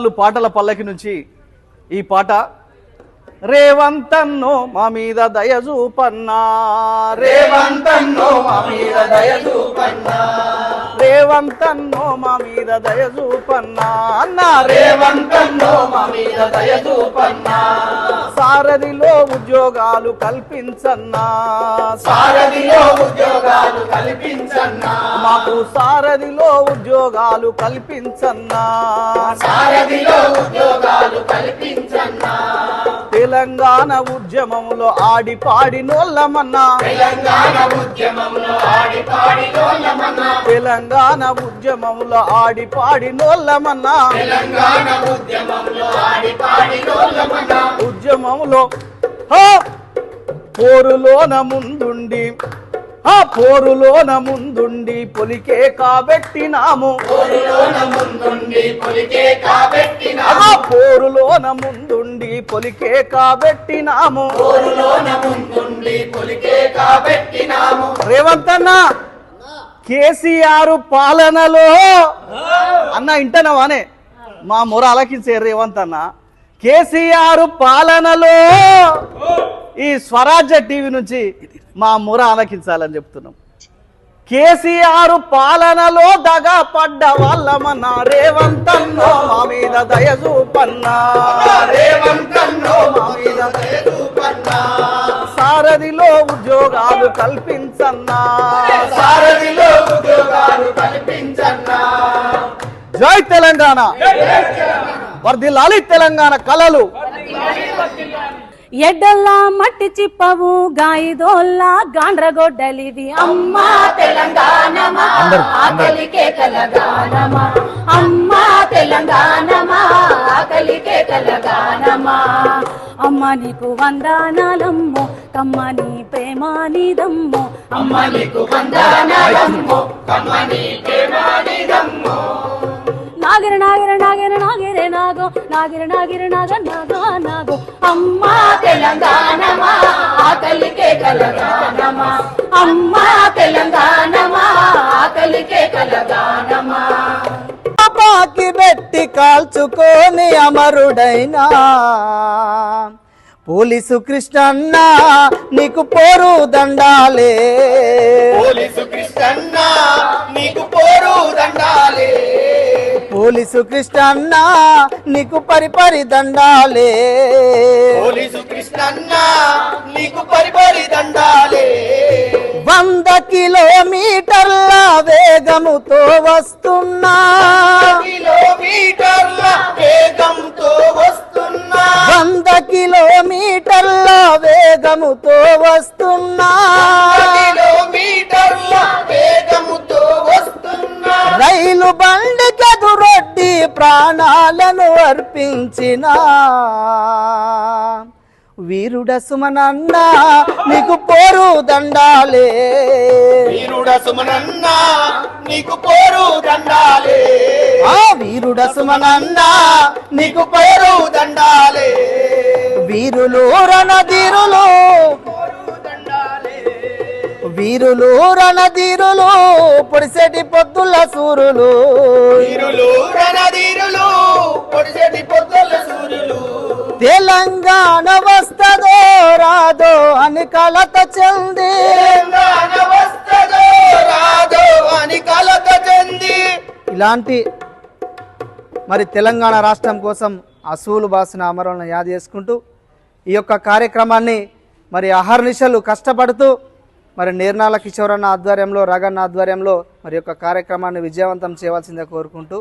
వాళ్ళు పాటల పల్లకి నుంచి ఈ పాట రేవంతన్నో మా మీద దయ చూపన్నా, రేవంతన్నో మా మీద దయ చూపన్నా, రేవంతన్నో మా మీద దయ చూపన్నా అన్నా, రేవంతన్నో మా మీద దయ చూపన్నా, సారథిలో ఉద్యోగాలు కల్పించన్నా, సారథిలో ఉద్యోగాలు కల్పించన్నా, మాకు సారథిలో ఉద్యోగాలు కల్పించన్నా, సారథిలో ఉద్యోగాలు కల్పించన్నా, తెలంగాణ ఉద్యమంలో ఆడి పాడినోళ్ళమన్నా, తెలంగాణ ఉద్యమంలో ఆడి పాడినోళ్ళమన్నా, తెలంగాణ ఉద్యమంలో ఆడి పాడినోళ్ళమన్నా, తెలంగాణ ఉద్యమంలో ఆడి పాడినోళ్ళమన్నా, ఉద్యమంలో పోరులోన ముందుండి పోరులోన ముందుండి పొలికే కాబెట్టినాము, పోరులోన ముందుండి పొలికే కాబెట్టినాము, పోరులోన ముందుండి పొలికే కాబెట్టినాము, పోరులోన ముందుండి పొలికే కాబెట్టినాము. రేవంత్ అన్న కేసీఆర్ పాలనలో అన్న ఇంటనవానే మా మొర ఆలకించే రేవంత్ అన్న, కేసీఆర్ పాలనలో ఈ స్వరాజ్య టీవీ నుంచి మా మొర ఆలకించాలని చెప్తున్నాం. కేసీఆర్ పాలనలో దగా పడ్డ వాళ్ళమన్నా, రేవంతన్నో మా మీద దయ చూపన్నా, రేవంతన్నో మా మీద దయ చూపన్నా, సారథిలో ఉద్యోగాలు కల్పించన్నా, సారథిలో ఉద్యోగాలు కల్పించన్నా. జై తెలంగాణ, వర్ధిల్లాలి తెలంగాణ కళలు. ఎడ్డల్లా మట్టి చిప్పవు గాయిదోల్లా గాండ్రగొడ్డలివి అమ్మా తెలంగాణమా, ఆకలికే కలగానమా, అమ్మా తెలంగాణమా, ఆకలికే కలగానమా. అమ్మ నీకు వందనాలమ్మో, కమ్మని ప్రేమానిదమ్మో, అమ్మ నీకు వందనాలమ్మో, కమ్మని ప్రేమానిదమ్మో. నాగిర నాగిర నాగిర నాగిరే నాగో, నాగిర నాగిర నాగ నాగో నాగో, అమ్మా తెలంగాణమా, ఆకలికే కలగానమా, అమ్మా తెలంగాణమా, ఆకలికే కలగానమా. బాకి పెట్టి కాల్చుకొని అమరుడైనా పోలీసు కృష్ణన్న నీకు పోరు దండాలే, పోలీసు కృష్ణన్న నీకు పోరు దండాలే, పోలీసు కృష్ణన్న నీకు పరిపరి దండాలే, పోలీసు కృష్ణన్న నీకు పరిపరి దండాలే. 100 కిలోమీటర్ల వేగముతో వస్తున్నా, కిలోమీటర్ల వేగంతో వస్తున్నా, 100 కిలోమీటర్ల వేగముతో వస్తున్నా, కిలోమీటర్ల వేగముతో వస్తున్నా, రైలు బండికెదురొడ్డి ప్రాణాలను అర్పించిన వీరుడ సుమనన్న నీకు పోరు దండాలే, వీరుడ సుమనన్న నీకు పోరు దండాలే, వీరుడ సుమనన్న నీకు పోరు దండాలే, వీరులు రణధీరులు, వీరులు రణధీరులు పొడిసెటి పొద్దుల సూరులు, వీరులు రణధీరులు పొడిసెటి పొద్దుల సూర్యులు, తెలంగాణ వస్తదో రాదో అని కలత చెంది, తెలంగాణ వస్తదో రాదో అని కలత చెంది. ఇలాంటి మరి తెలంగాణ రాష్ట్రం కోసం అసూలు బాసిన అమరులను యాద చేసుకుంటూ ఈ యొక్క కార్యక్రమాన్ని మరి అహర్నిశలు కష్టపడుతూ మరి నేర్నాల కిషోరన్న ఆధ్వర్యంలో రగన్న ఆధ్వర్యంలో మరి యొక్క కార్యక్రమాన్ని విజయవంతం చేయవలసిందే కోరుకుంటూ